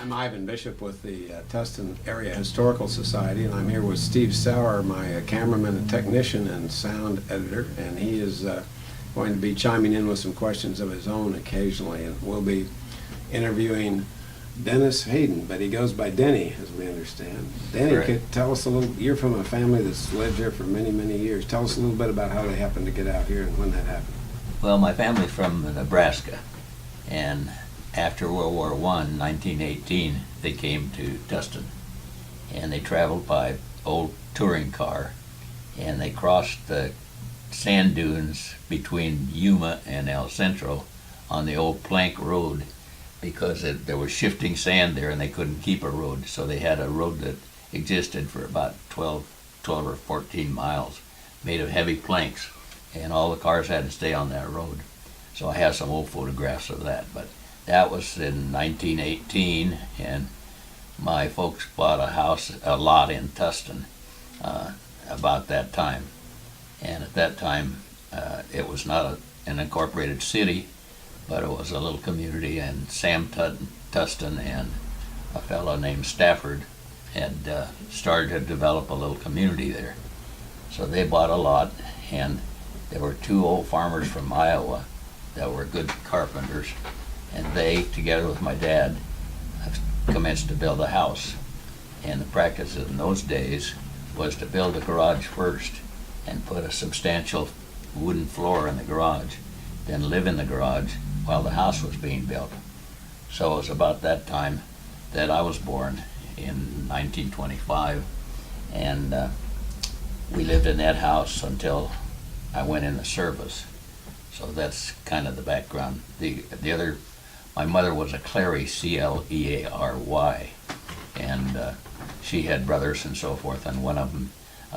I'm Ivan Bishop with the Tustin Area Historical Society, and I'm here with Steve Sauer, my cameraman and technician and sound editor, and he is going to be chiming in with some questions of his own occasionally, and we'll be interviewing Dennis Hayden, but he goes by Denny, as we understand. Denny, could tell us a little, you're from a family that's lived here for many, many years. Tell us a little bit about how they happened to get out here and when that happened. Well, my family's from Nebraska, and after World War I, 1918, they came to Tustin, and they traveled by old touring car, and they crossed the sand dunes between Yuma and El Centro on the old plank road because there was shifting sand there and they couldn't keep a road, so they had a road that existed for about 12 or 14 miles made of heavy planks, and all the cars had to stay on that road. So I have some old photographs of that, but that was in 1918, and my folks bought a lot in Tustin about that time. And at that time, it was not an incorporated city, but it was a little community, and Sam Tustin and a fellow named Stafford had started to develop a little community there. So they bought a lot, and there were two old farmers from Iowa that were good carpenters, and they, together with my dad, commenced to build a house. And the practice in those days was to build a garage first and put a substantial wooden floor in the garage, then live in the garage while the house was being built. So it was about that time that I was born, in 1925, and we lived in that house until I went in the service. So that's kind of the background. The other, my mother was a Clary, C-L-E-A-R-Y, and she had brothers and so forth, and one of them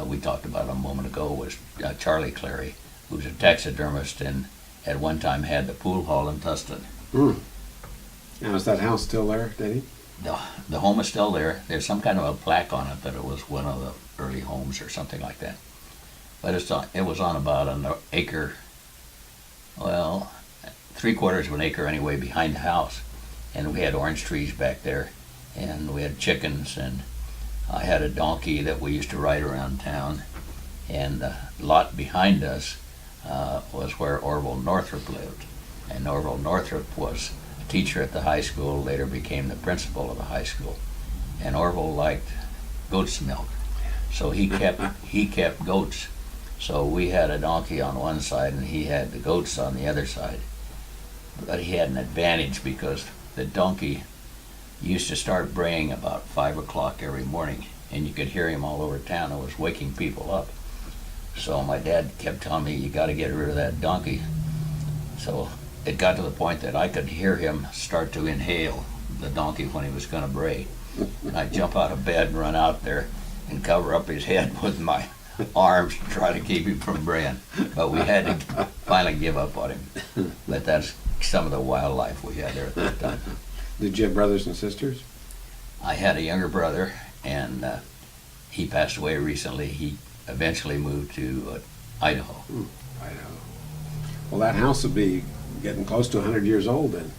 we talked about a moment ago was Charlie Clary, who's a taxidermist and at one time had the pool hall in Tustin. Now, is that house still there, Denny? The home is still there. There's some kind of a plaque on it that it was one of the early homes or something like that. But it was on about an acre, well, 3/4 of an acre anyway, behind the house. And we had orange trees back there, and we had chickens, and I had a donkey that we used to ride around town. And the lot behind us was where Orville Northrup lived. And Orville Northrup was a teacher at the high school, later became the principal of the high school. And Orville liked goat's milk, so he kept goats. So we had a donkey on one side and he had the goats on the other side. But he had an advantage because the donkey used to start braying about 5 o'clock every morning, and you could hear him all over town. It was waking people up. So my dad kept telling me, you got to get rid of that donkey. So it got to the point that I could hear him start to inhale the donkey when he was going to bray. And I'd jump out of bed and run out there and cover up his head with my arms to try to keep him from braying. But we had to finally give up on him. But that's some of the wildlife we had there at that time. Did you have brothers and sisters? I had a younger brother, and he passed away recently. He eventually moved to Idaho. Idaho. Well, that house would be getting close to 100 years old then.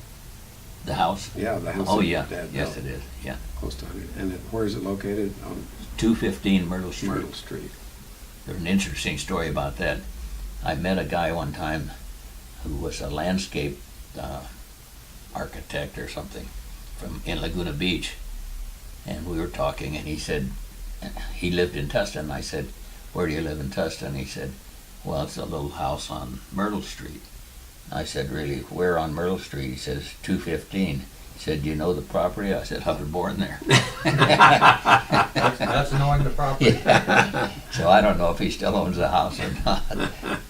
The house? Yeah, the house. Oh, yeah. Dad Yes, built. it is. Yeah. Close to 100. And where is it located? On 215 Myrtle Street. Myrtle Street. There's an interesting story about that. I met a guy one time who was a landscape architect or something in Laguna Beach, and we were talking, and he said he lived in Tustin. I said, where do you live in Tustin? He said, well, it's a little house on Myrtle Street. I said, really, where on Myrtle Street? He says, 215. He said, do you know the property? I said, I was born there. That's knowing the property. Yeah. So I don't know if he still owns the house or not. That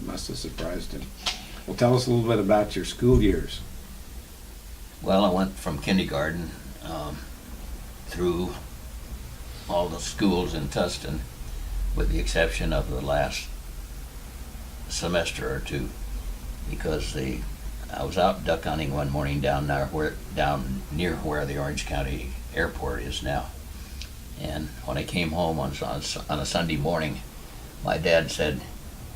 must have surprised him. Well, tell us a little bit about your school years. Well, I went from kindergarten through all the schools in Tustin, with the exception of the last semester or two, because I was out duck hunting one morning down near where the Orange County Airport is now. And when I came home on a Sunday morning, my dad said,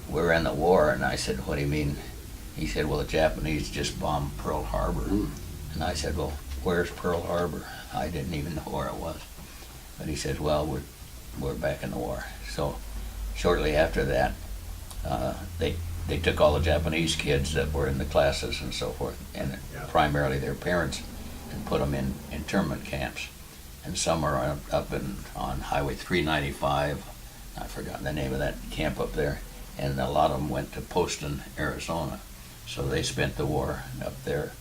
we're in the war. And I said, what do you mean? He said, well, the Japanese just bombed Pearl Harbor. And I said, well, where's Pearl Harbor? I didn't even know where it was. But he said, well, we're back in the war. So shortly after that, they took all the Japanese kids that were in the classes and so forth, and primarily their parents, and put them in internment camps. And some are up on Highway 395. I've forgotten the name of that camp up there. And a lot of them went to Tustin, Arizona. So they spent the war up there.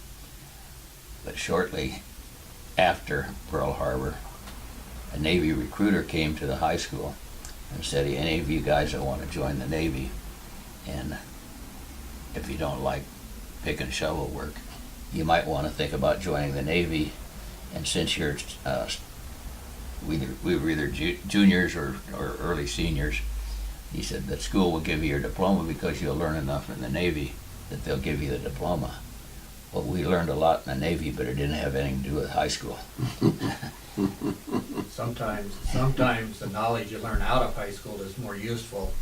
But shortly after Pearl Harbor, a Navy recruiter came to the high school and said, any of you guys that want to join the Navy, and if you don't like pick and shovel work, you might want to think about joining the Navy. And since you're we were either juniors or early seniors, he said that school will give you your diploma because you'll learn enough in the Navy that they'll give you the diploma. Well, we learned a lot in the Navy, but it didn't have anything to do with high school. Sometimes the knowledge you learn out of high school is more useful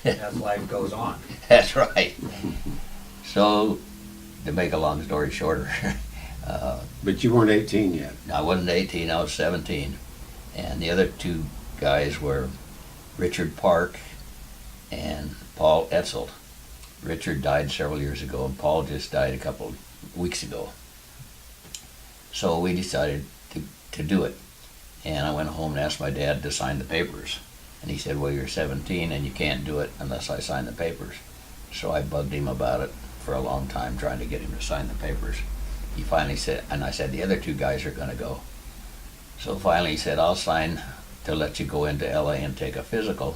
as life goes on. That's right. So, to make a long story shorter, But you weren't 18 yet. I wasn't 18, I was 17. And the other two guys were Richard Park and Paul Etzel. Richard died several years ago, and Paul just died a couple of weeks ago. So we decided to do it. And I went home and asked my dad to sign the papers. And he said, well, you're 17 and you can't do it unless I sign the papers. So I bugged him about it for a long time, trying to get him to sign the papers. He finally said, and I said, the other two guys are going to go. So finally he said, I'll sign to let you go into LA and take a physical,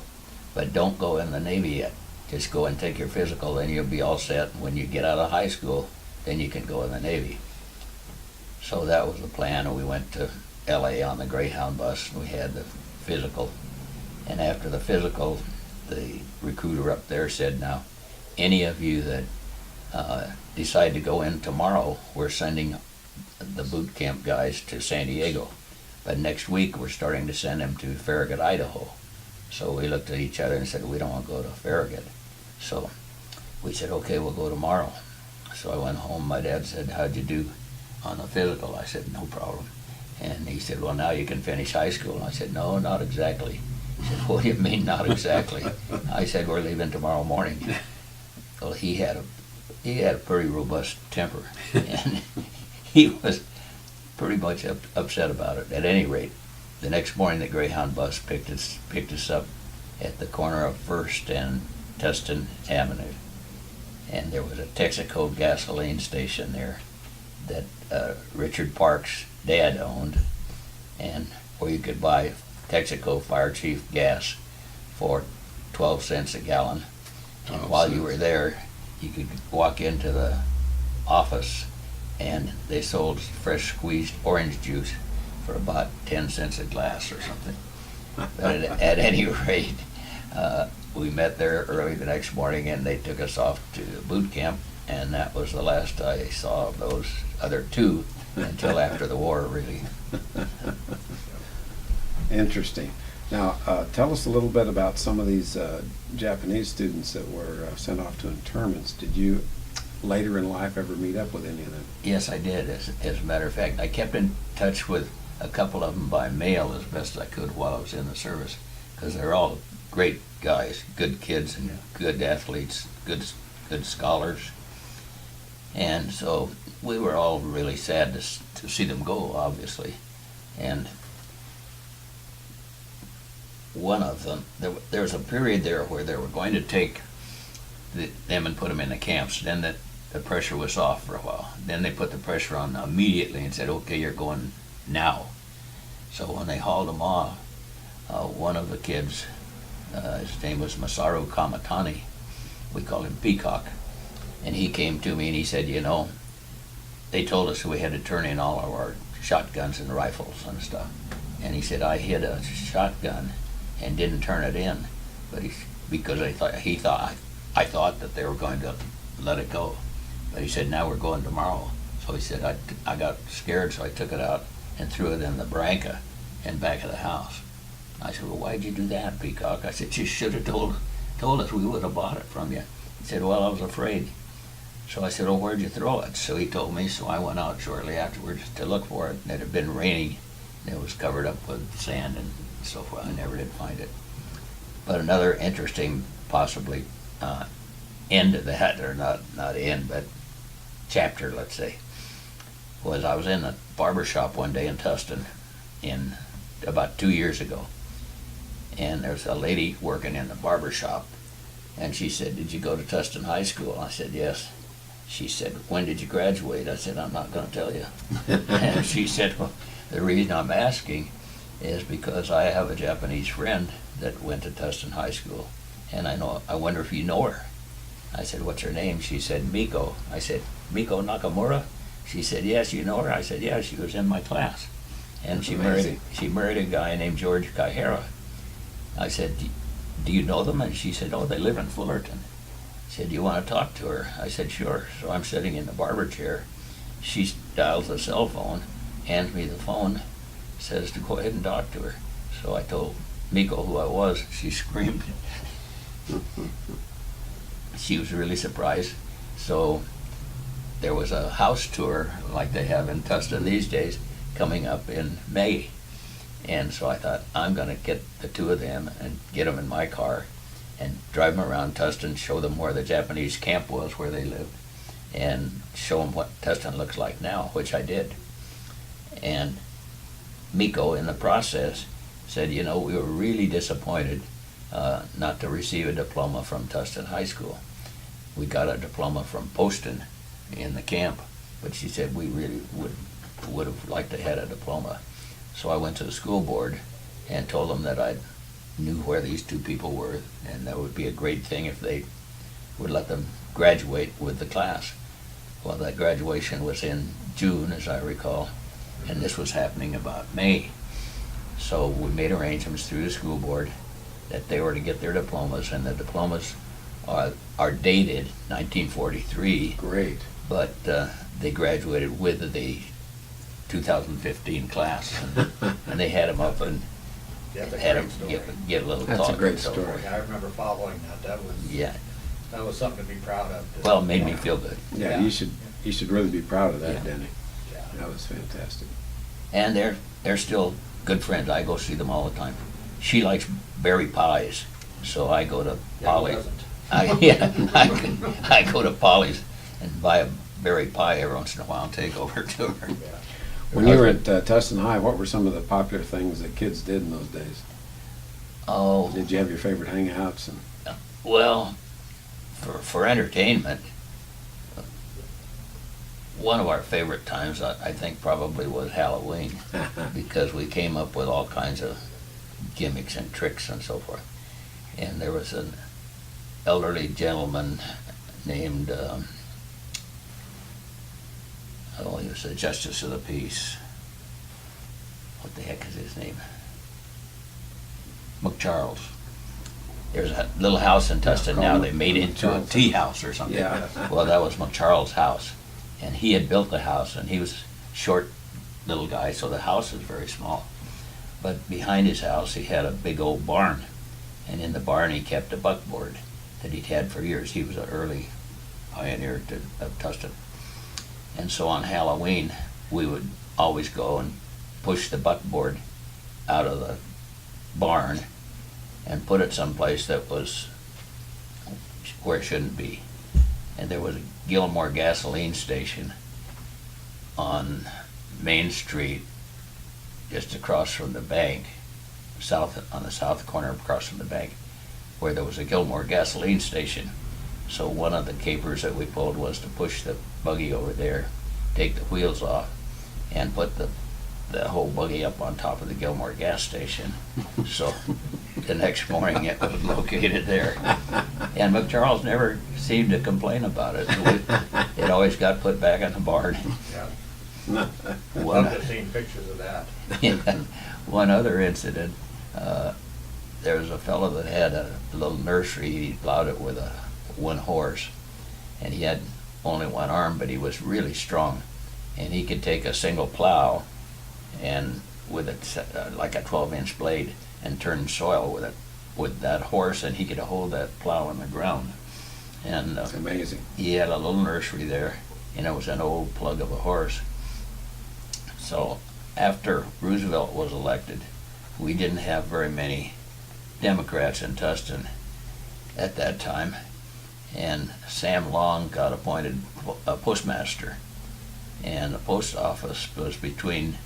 but don't go in the Navy yet. Just go and take your physical, then you'll be all set. When you get out of high school, then you can go in the Navy. So that was the plan, and we went to LA on the Greyhound bus, and we had the physical. And after the physical, the recruiter up there said, now, any of you that decide to go in tomorrow, we're sending the boot camp guys to San Diego. But next week, we're starting to send them to Farragut, Idaho. So we looked at each other and said, we don't want to go to Farragut. So we said, okay, we'll go tomorrow. So I went home. My dad said, how'd you do on the physical? I said, no problem. And he said, well, now you can finish high school. And I said, no, not exactly. He said, what do you mean, not exactly? I said, we're leaving tomorrow morning. Well, he had a pretty robust temper, and he was pretty much upset about it. At any rate, the next morning the Greyhound bus picked us up at the corner of First and Tustin Avenue, and there was a Texaco gasoline station there that Richard Park's dad owned, and where you could buy Texaco Fire Chief gas for 12 cents a gallon. And while you were there, you could walk into the office and they sold fresh squeezed orange juice for about 10 cents a glass or something. But at any rate, we met there early the next morning and they took us off to boot camp, and that was the last I saw of those other two until after the war, really. Interesting. Now, tell us a little bit about some of these Japanese students that were sent off to internments. Did you, later in life, ever meet up with any of them? Yes, I did. As a matter of fact, I kept in touch with a couple of them by mail as best I could while I was in the service, because they're all great guys, good kids, and good athletes, good scholars. And so we were all really sad to see them go, obviously. And one of them, there was a period there where they were going to take them and put them in the camps. Then the pressure was off for a while. Then they put the pressure on immediately and said, okay, you're going now. So when they hauled them off, one of the kids, his name was Masaru Kamatani, we called him Peacock, and he came to me and he said, you know, they told us we had to turn in all of our shotguns and rifles and stuff. And he said, I hid a shotgun and didn't turn it in, but because I thought that they were going to let it go. But he said, now we're going tomorrow. So he said, I got scared, so I took it out and threw it in the branca in back of the house. I said, well, why'd you do that, Peacock? I said, you should have told us, we would have bought it from you. He said, well, I was afraid. So I said, "Oh, where'd you throw it?" So he told me, so I went out shortly afterwards to look for it, and it had been raining, and it was covered up with sand and so forth. I never did find it. But another interesting, possibly, end of that, or not end, but chapter, let's say, was I was in a barber shop one day in Tustin in about 2 years ago, and there's a lady working in the barber shop, and she said, "Did you go to Tustin High School?" I said, "Yes." She said, "When did you graduate?" I said, "I'm not going to tell you." And she said, "Well, the reason I'm asking is because I have a Japanese friend that went to Tustin High School, and I wonder if you know her." I said, "What's her name?" She said, "Miko." I said, "Miko Nakamura?" She said, "Yes, you know her?" I said, "Yeah, she was in my class." And That's she amazing. married a guy named George Kaihara. I said, "Do you know them?" And she said, "Oh, they live in Fullerton." She said, "Do you want to talk to her?" I said, "Sure." So I'm sitting in the barber chair. She dials the cell phone, hands me the phone, says to go ahead and talk to her. So I told Miko who I was. She screamed. She was really surprised. So there was a house tour like they have in Tustin these days coming up in May. And so I thought, I'm going to get the two of them and get them in my car and drive them around Tustin, show them where the Japanese camp was, where they lived, and show them what Tustin looks like now, which I did. And Miko, in the process, said, "You know, we were really disappointed not to receive a diploma from Tustin High School. We got a diploma from Poston in the camp, but," she said, "we really would have liked to had a diploma." So I went to the school board and told them that I knew where these two people were, and that would be a great thing if they would let them graduate with the class. Well, that graduation was in June, as I recall, and this was happening about May. So we made arrangements through the school board that they were to get their diplomas, and the diplomas are dated 1943, Great. but they graduated with the 2015 class, and they had them up and That's a had great them story. give a little That's a talk. great and so story. forth. Yeah, I remember following that. Yeah, That was something to be proud of. well, it made me feel good. Yeah, Yeah. you should really be proud of that, Yeah. Denny. Yeah. That was fantastic. And they're still good friends. I go see them all the time. She likes berry pies, so I go to Yeah, who Polly. doesn't? I go to Polly's and buy a berry pie every once in a while and take over to her. Yeah. When you were at Tustin High, what were some of the popular things that kids did in those days? Oh, Did you have your favorite hangouts? And well, for entertainment, one of our favorite times, I think, probably was Halloween, because we came up with all kinds of gimmicks and tricks and so forth. And there was an elderly gentleman named, he was the Justice of the Peace. What the heck is his name? McCharles. There's a little house in Tustin call now, him they made it into a McCharles. tea house or something. Yeah. Well, that was McCharles' house, and he had built the house, and he was a short little guy, so the house was very small. But behind his house, he had a big old barn, and in the barn he kept a buckboard that he'd had for years. He was an early pioneer of Tustin. And so on Halloween, we would always go and push the buckboard out of the barn and put it someplace that was where it shouldn't be. And there was a Gilmore gasoline station on Main Street, just across from the bank, on the south corner across from the bank, where there was a Gilmore gasoline station. So one of the capers that we pulled was to push the buggy over there, take the wheels off, and put the whole buggy up on top of the Gilmore gas station. So the next morning it was located there. And McCharles never seemed to complain about it. It always got put back in the barn. Yeah. One, Love to have seen pictures of that. one other incident, there was a fellow that had a little nursery. He plowed it with one horse, and he had only one arm, but he was really strong, and he could take a single plow and with it like a 12-inch blade and turn soil with it with that horse, and he could hold that plow in the ground. And It's amazing. he had a little nursery there, and it was an old plug of a horse. So after Roosevelt was elected, we didn't have very many Democrats in Tustin at that time, and Sam Long got appointed a postmaster, and the post office was between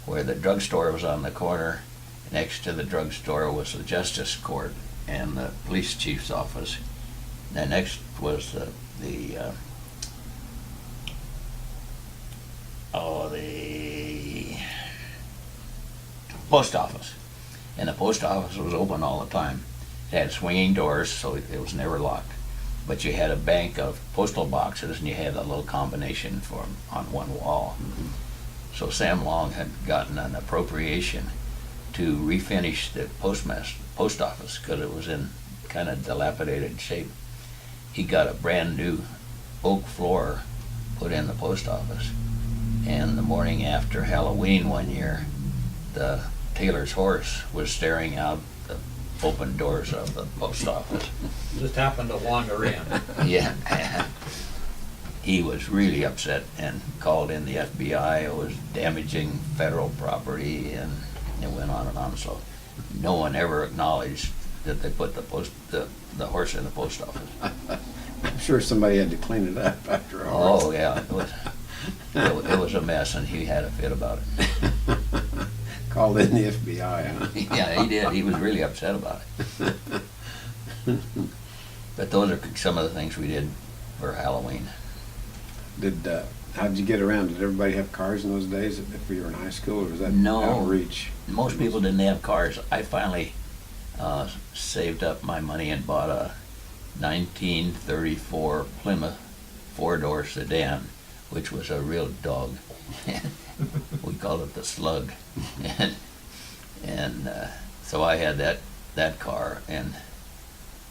where the drugstore was on the corner. Next to the drugstore was the Justice Court and the police chief's office. And next was the post office. And the post office was open all the time. It had swinging doors, so it was never locked. But you had a bank of postal boxes, and you had a little combination for 'em on one wall. So Sam Long had gotten an appropriation to refinish the post office because it was in kind of dilapidated shape. He got a brand new oak floor put in the post office. And the morning after Halloween one year, the tailor's horse was staring out the open doors of the post office. Just happened to wander in. Yeah. He was really upset and called in the FBI. It was damaging federal property, and it went on and on. So no one ever acknowledged that they put the horse in the post office. I'm sure somebody had to clean it up after all. Oh yeah, it was a mess, and he had a fit about it. Called in the FBI, huh? Yeah, he did. He was really upset about it. But those are some of the things we did for Halloween. How'd you get around? Did everybody have cars in those days if you were in high school, or was that No. out of reach? Most people didn't have cars. I finally saved up my money and bought a 1934 Plymouth four-door sedan, which was a real dog. We called it the Slug. and so I had that car, and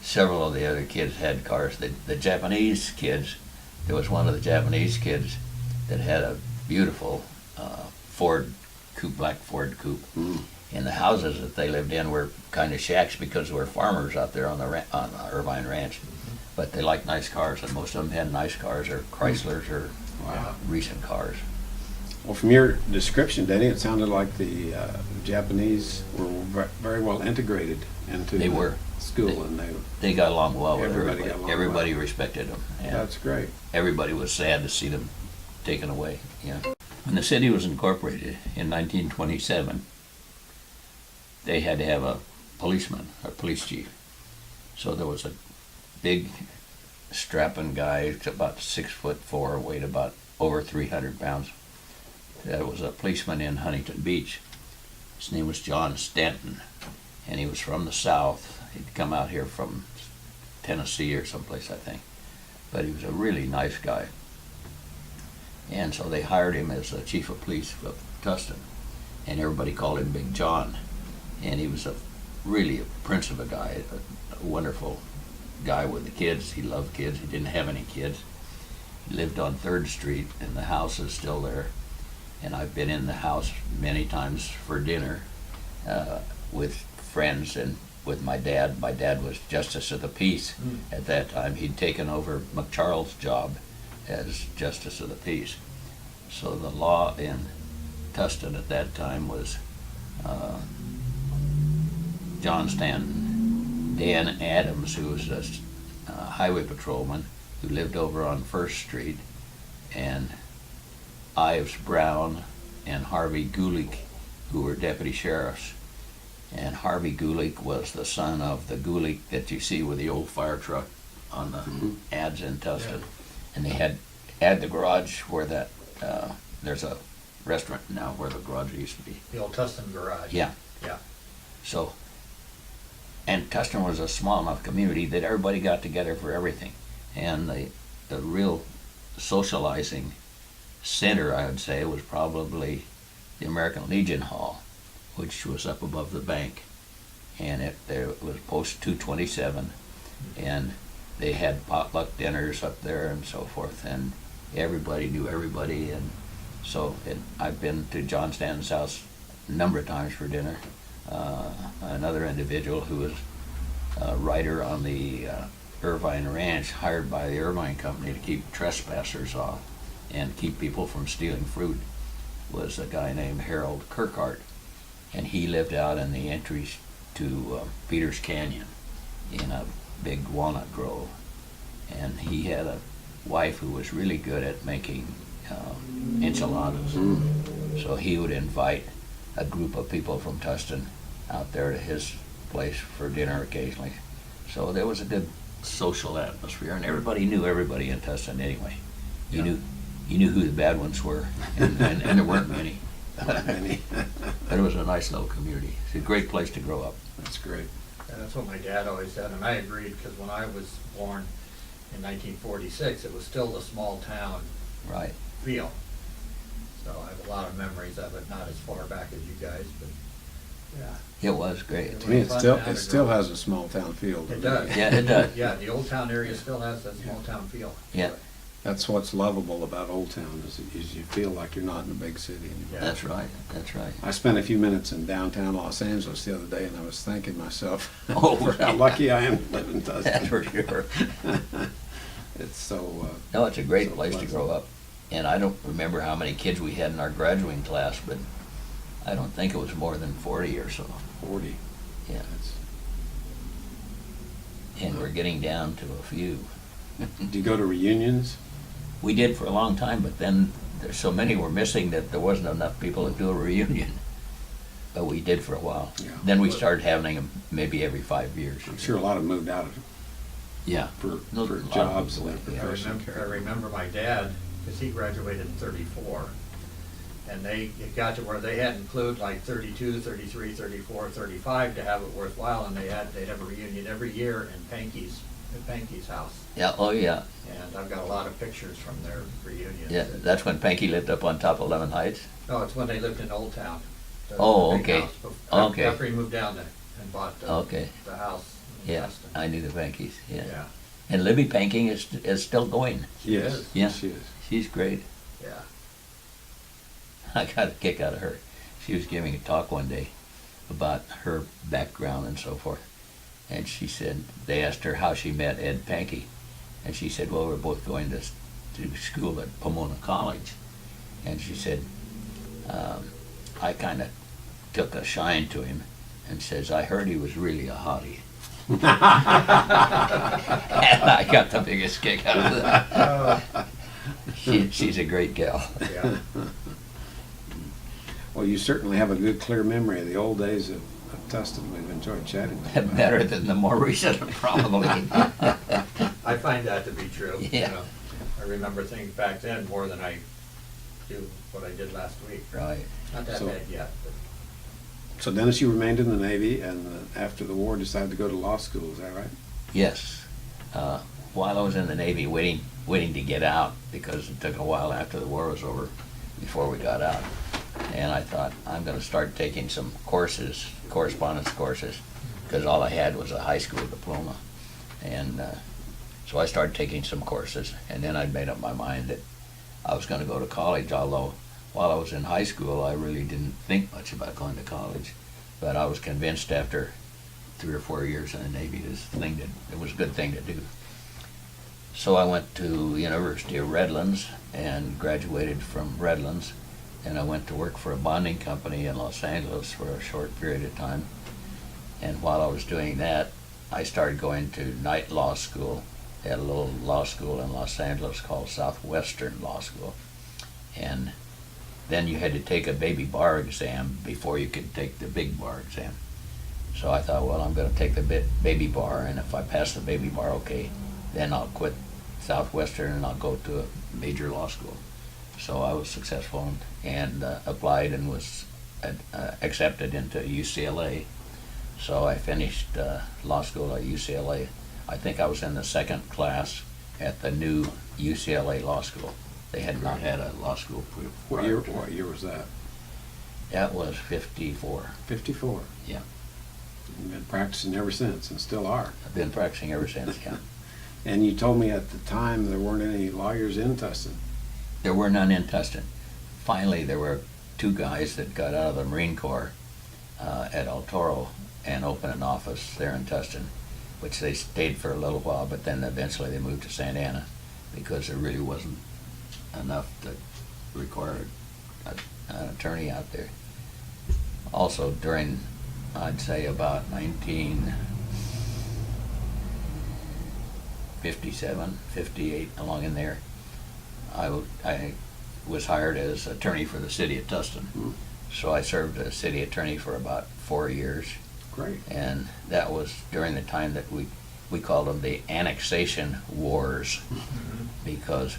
several of the other kids had cars. The Japanese kids, there was one of the Japanese kids that had a beautiful Ford coupe, black Ford coupe. And the houses that they lived in were kind of shacks because there were farmers out there on the Irvine Ranch. But they liked nice cars, and most of them had nice cars, or Chryslers, or Wow. recent cars. Well, from your description, Denny, it sounded like the Japanese were very well integrated into They the were. school, and They got along well with Everybody everybody. got along Everybody respected them. And that's great. everybody was sad to see them taken away. Yeah. When the city was incorporated in 1927, they had to have a policeman, a police chief. So there was a big, strapping guy, about 6'4", weighed about over 300 pounds. That was a policeman in Huntington Beach. His name was John Stanton, and he was from the South. He'd come out here from Tennessee or someplace, I think. But he was a really nice guy. And so they hired him as the chief of police of Tustin, and everybody called him Big John. And he was really a prince of a guy, a wonderful guy with the kids. He loved kids. He didn't have any kids. He lived on 3rd Street, and the house is still there. And I've been in the house many times for dinner with friends and with my dad. My dad was Justice of the Peace at that time. He'd taken over McCharles' job as Justice of the Peace. So the law in Tustin at that time was John Stanton, Dan Adams, who was a highway patrolman who lived over on 1st Street, and Ives Brown and Harvey Gulick, who were deputy sheriffs. And Harvey Gulick was the son of the Gulick that you see with the old fire truck on the ads in Tustin. Yeah. And they had the garage where that, there's a restaurant now where the garage used to be. The old Tustin garage. Yeah. Yeah. So, and Tustin was a small enough community that everybody got together for everything. And the real socializing center, I would say, was probably the American Legion Hall, which was up above the bank. And there was post 227, and they had potluck dinners up there and so forth, and everybody knew everybody. And so I've been to John Stanton's house a number of times for dinner. Another individual who was a writer on the Irvine Ranch, hired by the Irvine Company to keep trespassers off and keep people from stealing fruit, was a guy named Harold Kirkhart. And he lived out in the entries to Peters Canyon in a big walnut grove. And he had a wife who was really good at making enchiladas. So he would invite a group of people from Tustin out there to his place for dinner occasionally. So there was a good social atmosphere, and everybody knew everybody in Tustin anyway. You knew who the bad ones were, and there weren't many. But it was a nice little community. It's a great place to grow up. That's great. And that's what my dad always said, and I agreed, because when I was born in 1946, it was still the small town Right. feel. So I have a lot of memories of it, not as far back as you guys, but yeah. It was great. To me, it still has a small town feel. It does. Yeah, it does. Yeah, the old town area still has that small town feel. Yeah. That's what's lovable about Old Town, is you feel like you're not in a big city anymore. Yeah. That's right. That's right. I spent a few minutes in downtown Los Angeles the other day, and I was thanking myself Oh, for how yeah. lucky I am to live in That's Tustin. for sure. It's so, No, it's a great So place to pleasant. grow up. And I don't remember how many kids we had in our graduating class, but I don't think it was more than 40 or so. 40. Yeah. It's- And we're getting down to a few. Do you go to reunions? We did for a long time, but then there's so many were missing that there wasn't enough people to do a reunion. But we did for a while. Yeah. Then we started having them maybe every 5 years. I'm sure a lot of them moved out Yeah. for No, a lot of jobs people and their went, yeah. professional I remember my dad, because he graduated in 34, and it got to where they had to include like 32, 33, 34, 35 to have it worthwhile, and they'd have a reunion every year in Panky's house. Yeah, oh yeah. And I've got a lot of pictures from their reunions. Yeah, that's when Panky lived up on top of Lemon Heights. No, it's when they lived in Old Town. The Oh, big okay. house, Okay. After he moved down there and bought Okay. the house in Yeah, Tustin. I knew the Pankys, yeah. Yeah, And Libby Panking is still going. Yes, is. Yeah. she is. She's great. yeah. I got a kick out of her. She was giving a talk one day about her background and so forth. And she said, they asked her how she met Ed Pankey. And she said, well, we're both going to school at Pomona College. And she said, I kind of took a shine to him and says, I heard he was really a hottie. And I got the biggest kick out of that. She's a great gal. Yeah. Well, you certainly have a good, clear memory of the old days of Tustin. We've enjoyed chatting with you. about it. Better than the more recent, probably. I find that to be true. you Yeah. know. I remember things back then more than I do what I did last week. Right. Not that So- bad yet, but So Dennis, you remained in the Navy, and after the war decided to go to law school, is that right? Yes. While I was in the Navy, waiting to get out, because it took a while after the war was over before we got out. And I thought, I'm going to start taking some courses, correspondence courses, because all I had was a high school diploma. And so I started taking some courses, and then I'd made up my mind that I was going to go to college, although while I was in high school, I really didn't think much about going to college. But I was convinced after 3 or 4 years in the Navy, it was a good thing to do. So I went to University of Redlands and graduated from Redlands, and I went to work for a bonding company in Los Angeles for a short period of time. And while I was doing that, I started going to night law school. They had a little law school in Los Angeles called Southwestern Law School. And then you had to take a baby bar exam before you could take the big bar exam. So I thought, well, I'm going to take the baby bar, and if I pass the baby bar okay, then I'll quit Southwestern and I'll go to a major law school. So I was successful and applied and was accepted into UCLA. So I finished law school at UCLA. I think I was in the second class at the new UCLA Law School. They had not had a law school What prior year, to what year was that? That was 54. 54. Yeah. You've been practicing ever since, and still are. I've been practicing ever since, yeah. And you told me at the time there weren't any lawyers in Tustin. There were none in Tustin. Finally, there were 2 guys that got out of the Marine Corps at El Toro and opened an office there in Tustin. which they stayed for a little while, but then eventually they moved to Santa Ana because there really wasn't enough that required an attorney out there. Also during, I'd say about 1957, 58, along in there, I was hired as attorney for the city of Tustin. Mm. So I served as city attorney for about 4 years. Great. And that was during the time that we called them the annexation wars, because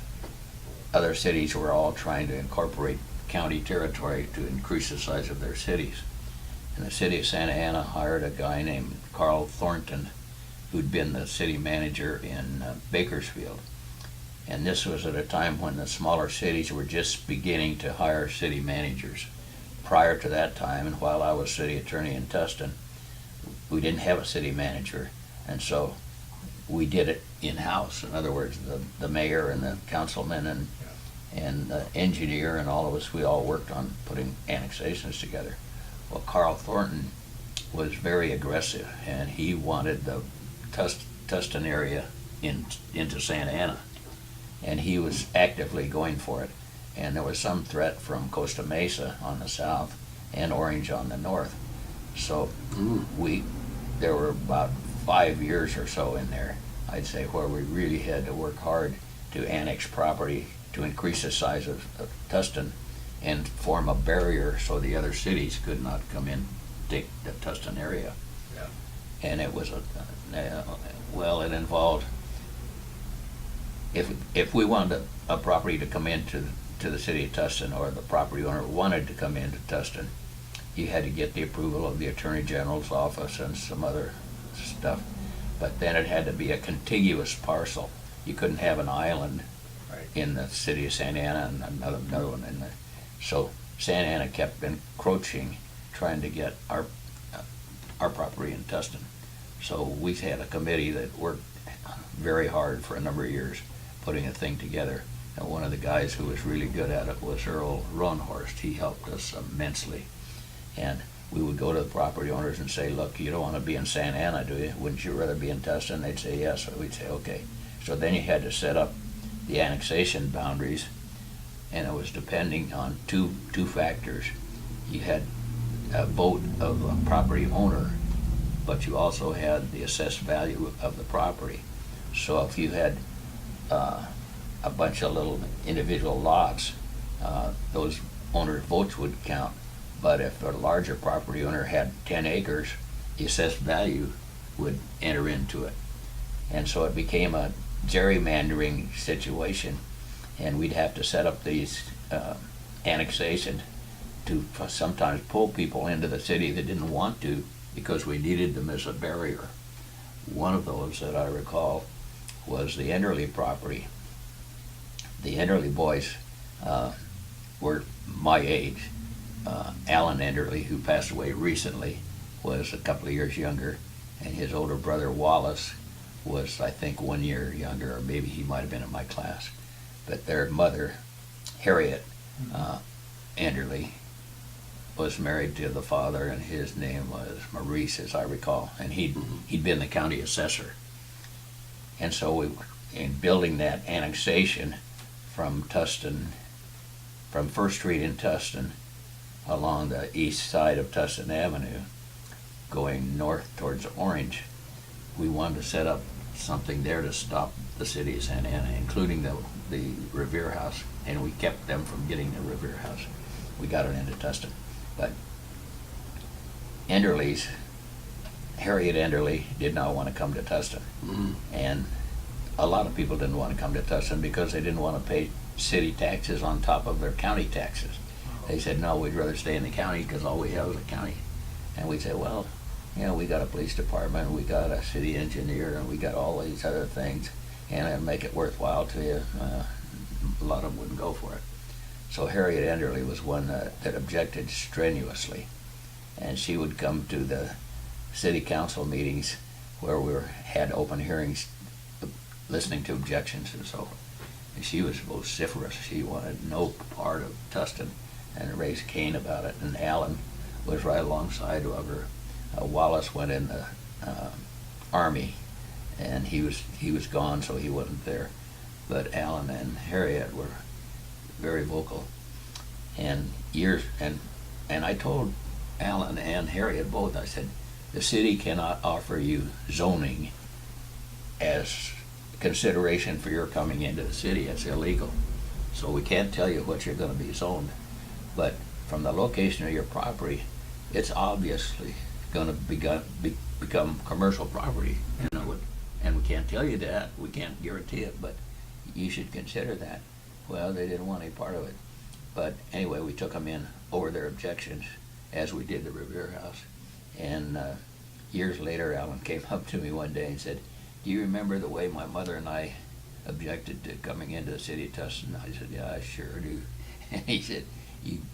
other cities were all trying to incorporate county territory to increase the size of their cities. And the city of Santa Ana hired a guy named Carl Thornton, who'd been the city manager in Bakersfield. And this was at a time when the smaller cities were just beginning to hire city managers. Prior to that time, and while I was city attorney in Tustin, we didn't have a city manager, and so we did it in-house. In other words, the mayor and the councilman and the engineer and all of us, we all worked on putting annexations together. Well, Carl Thornton was very aggressive, and he wanted the Tustin area into Santa Ana, and he was actively going for it. And there was some threat from Costa Mesa on the south and Orange on the north. So there were about 5 years or so in there, I'd say, where we really had to work hard to annex property to increase the size of Tustin and form a barrier so the other cities could not come in, take the Tustin area. Yeah. And it was well, it involved, if we wanted a property to come into the city of Tustin, or the property owner wanted to come into Tustin, you had to get the approval of the Attorney General's office and some other stuff. But then it had to be a contiguous parcel. You couldn't have an island Right. in the city of Santa Ana and another one in there. So Santa Ana kept encroaching, trying to get our property in Tustin. So we had a committee that worked very hard for a number of years putting a thing together. And one of the guys who was really good at it was Earl Ronhorst. He helped us immensely. And we would go to the property owners and say, look, you don't want to be in Santa Ana, do you? Wouldn't you rather be in Tustin? They'd say yes. So we'd say, okay. So then you had to set up the annexation boundaries, and it was depending on two factors. You had a vote of a property owner, but you also had the assessed value of the property. So if you had a bunch of little individual lots, those owners' votes would count. But if a larger property owner had 10 acres, the assessed value would enter into it. And so it became a gerrymandering situation, and we'd have to set up these annexations to sometimes pull people into the city that didn't want to, because we needed them as a barrier. One of those that I recall was the Enderle property. The Enderle boys were my age. Alan Enderle, who passed away recently, was a couple of years younger, and his older brother Wallace was, I think, 1 year younger, or maybe he might have been in my class. But their mother, Harriet Enderle, was married to the father, and his name was Maurice, as I recall, and he'd been the county assessor. And so we, in building that annexation from Tustin, from First Street in Tustin, along the east side of Tustin Avenue, going north towards Orange, we wanted to set up something there to stop the city of Santa Ana, including the Revere House, and we kept them from getting the Revere House. We got it into Tustin. But Enderle's, Harriet Enderle did not want to come to Tustin. And a lot of people didn't want to come to Tustin because they didn't want to pay city taxes on top of their county taxes. They said, no, we'd rather stay in the county because all we have is a county. And we said, well, you know, we got a police department, we got a city engineer, and we got all these other things, and it'll make it worthwhile to you. A lot of them wouldn't go for it. So Harriet Enderle was one that objected strenuously. And she would come to the city council meetings where we had open hearings, listening to objections and so forth. And she was vociferous. She wanted no part of Tustin, and raised Cain about it. And Alan was right alongside of her. Wallace went in the Army and he was gone, so he wasn't there. But Alan and Harriet were very vocal, and I told Alan and Harriet both. I said, the city cannot offer you zoning as consideration for your coming into the city. It's illegal. So we can't tell you what you're going to be zoned. But from the location of your property, it's obviously going to become commercial property. And we can't tell you that. We can't guarantee it, but you should consider that. Well, they didn't want any part of it. But anyway, we took them in over their objections, as we did the Revere House. And years later, Alan came up to me one day and said, do you remember the way my mother and I objected to coming into the city of Tustin? I said, yeah, I sure do. And he said,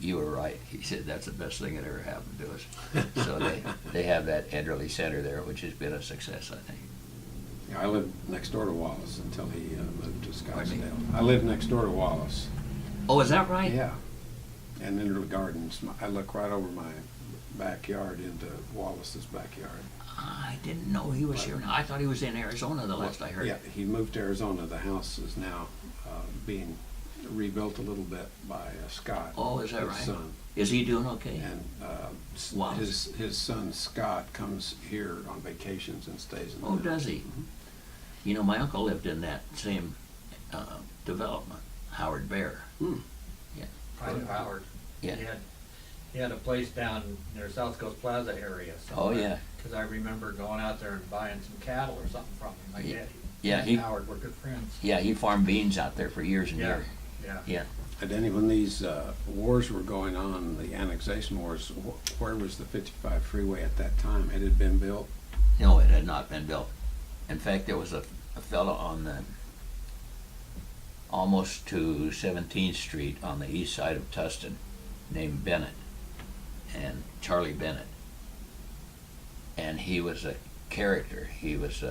you were right. He said, that's the best thing that ever happened to us. So they have that elderly center there, which has been a success, I think. Yeah, I lived next door to Wallace until he moved to Pardon me? Scottsdale. I lived next door to Wallace. Oh, is that right? Yeah. And into the gardens. I look right over my backyard into Wallace's backyard. I didn't know he was here now. I thought he was in Arizona the last I heard. Yeah, he moved to Arizona. The house is now being rebuilt a little bit by Scott. Oh, is that his right? son. Is he doing okay? And Wow. his son Scott comes here on vacations and stays in the Oh, house. does he? Mhm. You know, my uncle lived in that same development, Howard Bear. Hmm. I knew Howard. Yeah. He had a place down near South Coast Plaza area Oh, somewhere. yeah. Because I remember going out there and buying some cattle or something from him. My Yeah. dad. Yeah, and he- Howard were good friends. Yeah, he farmed beans out there for years and Yeah, years. yeah. Yeah. And Denny, when these wars were going on, the annexation wars, where was the 55 freeway at that time? It had been built? No, it had not been built. In fact, there was a fellow on the almost to 17th Street on the east side of Tustin named Bennett, and Charlie Bennett. And he was a character. He was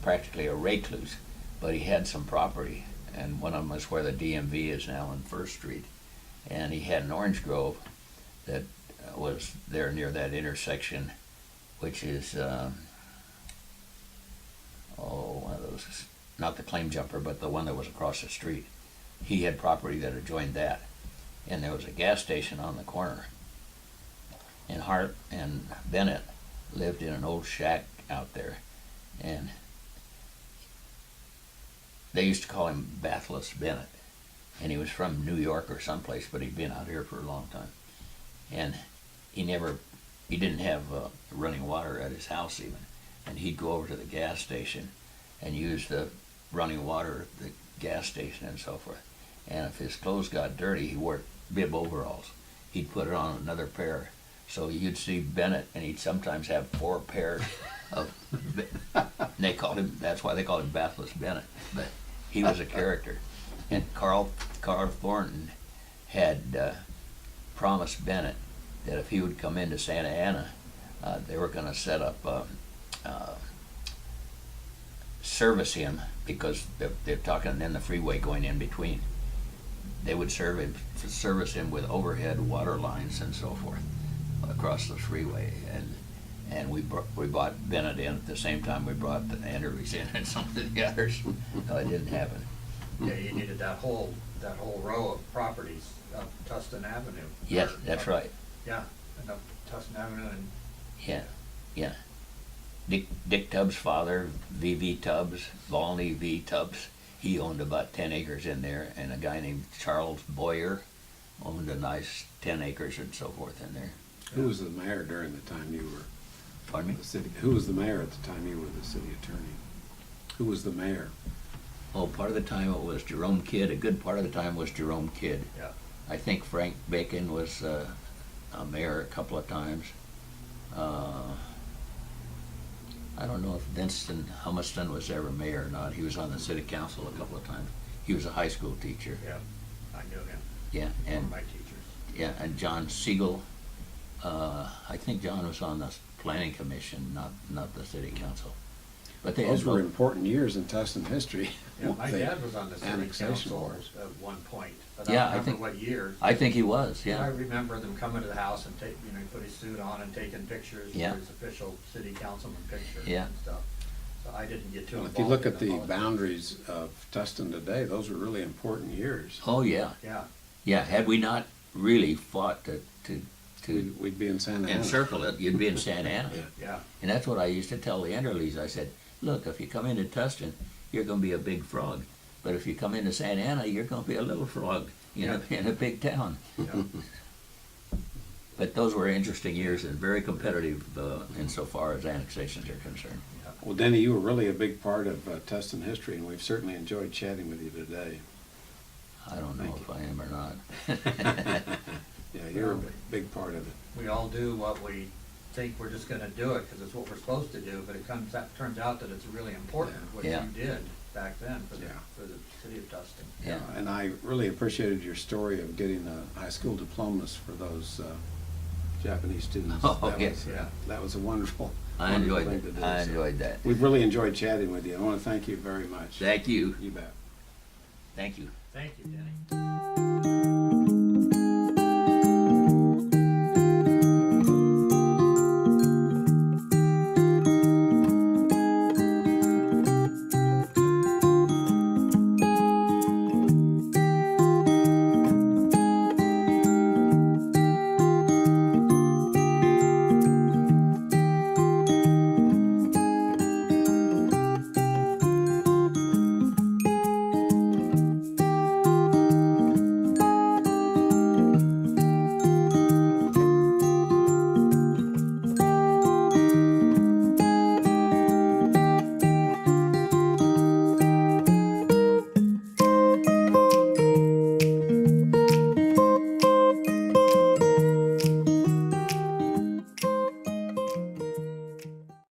practically a recluse, but he had some property, and one of them was where the DMV is now on First Street. And he had an orange grove that was there near that intersection, which is one of those, not the claim jumper, but the one that was across the street. He had property that adjoined that, and there was a gas station on the corner. And Hart and Bennett lived in an old shack out there, and they used to call him Bathless Bennett, and he was from New York or someplace, but he'd been out here for a long time. And he didn't have running water at his house even, and he'd go over to the gas station and use the running water at the gas station and so forth. And if his clothes got dirty, he wore bib overalls. He'd put it on another pair. So you'd see Bennett, and he'd sometimes have 4 pairs of. And they called him. That's why they called him Bathless Bennett. But he was a character. And Carl Thornton had promised Bennett that if he would come into Santa Ana, they were going to set up service him, because they're talking then the freeway going in between. They would service him with overhead water lines and so forth across the freeway, and we brought Bennett in at the same time we brought the Anderleys in and some of the others. No, it didn't happen. Yeah, you needed that whole row of properties up Tustin Avenue. Yes, that's right. Yeah, and up Tustin Avenue and. Yeah. Dick Tubbs' father, V.V. Tubbs, Volney V. Tubbs, he owned about 10 acres in there, and a guy named Charles Boyer owned a nice 10 acres and so forth in there. Who was the mayor during the time you were Pardon me? the city? Who was the mayor at the time you were the city attorney? Who was the mayor? Oh, part of the time it was Jerome Kidd. A good part of the time was Jerome Kidd. Yeah. I think Frank Bacon was a mayor a couple of times. I don't know if Vincent Humiston was ever mayor or not. He was on the city council a couple of times. He was a high school teacher. Yeah, I knew him. Yeah, One of and my teachers. yeah, and John Siegel. I think John was on the planning commission, not the city council. But they Those had were both. important years in Tustin history. Yeah, my The dad was on the city annexation council wars. at one point, but Yeah, I I don't think- remember what year. I think he was. I Yeah. remember them coming to the house and he put his suit on and taking pictures Yeah. for his official city councilman picture Yeah. and stuff. I didn't get too Well, involved. if you look in at the politics. boundaries of Tustin today, those were really important years. Oh, yeah. Yeah, Yeah, had we not really fought to We'd be in Santa Ana. encircle it, you'd be in Santa Ana. yeah, And that's what I used to tell the Enderleys. I said, look, if you come into Tustin, you're going to be a big frog. But if you come into Santa Ana, you're going to be a little frog in a big town. yeah. But those were interesting years and very competitive insofar as annexations are concerned. Well, Denny, you were really a big part of Tustin history, and we've certainly enjoyed chatting with you today. I don't know Thank if I am or not. Yeah, you're a big part of it. We all do what we think we're just gonna do it because it's what we're supposed to do, but it turns out that it's really important what Yeah. you did back then for Yeah. the city of Tustin. Yeah. And I really appreciated your story of getting the high school diplomas for those Japanese students. Oh, That yeah. was, Yeah. That was a wonderful, I wonderful enjoyed thing to that. do. I So enjoyed that. We've really enjoyed chatting with you. I want to thank you very much. Thank you. You bet. Thank you. Thank you, Denny.